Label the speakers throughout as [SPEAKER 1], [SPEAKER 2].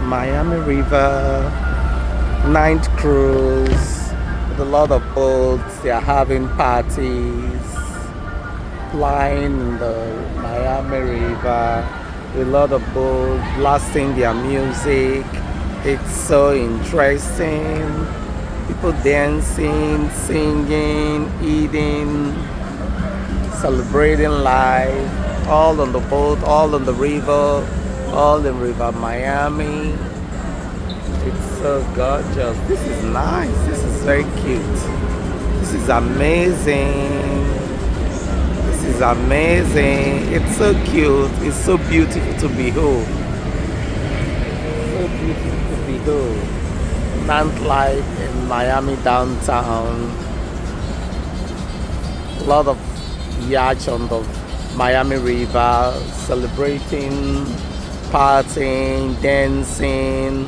[SPEAKER 1] Miami River night cruise with a lot of boats. They are having parties, flying in the Miami River with a lot of boats, blasting their music. It's so interesting. People dancing, singing, eating, celebrating life, all on the boat, all on the river, all in River Miami. It's so gorgeous. This is nice. This is very cute. This is amazing. This is amazing. It's so cute. It's so beautiful to behold. So beautiful to behold. Nightlife in Miami downtown. A lot of yachts on the Miami River, celebrating, partying, dancing.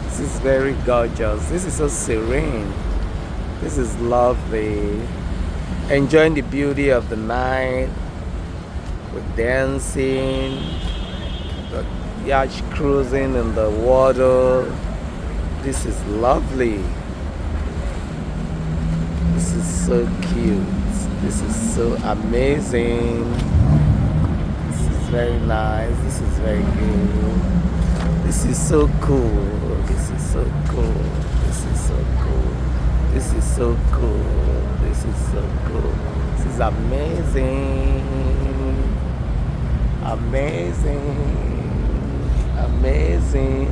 [SPEAKER 1] This is very gorgeous. This is so serene. This is lovely. Enjoying the beauty of the night with dancing, the yacht cruising in the water. This is lovely. This is so cute. This is so amazing. This is very nice. This is very good. This is so cool. This is so cool. This is so cool. This is so cool. This is so cool. This is amazing. Amazing. Amazing.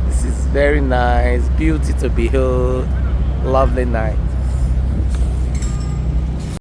[SPEAKER 1] This is very nice. Beauty to behold. Lovely night.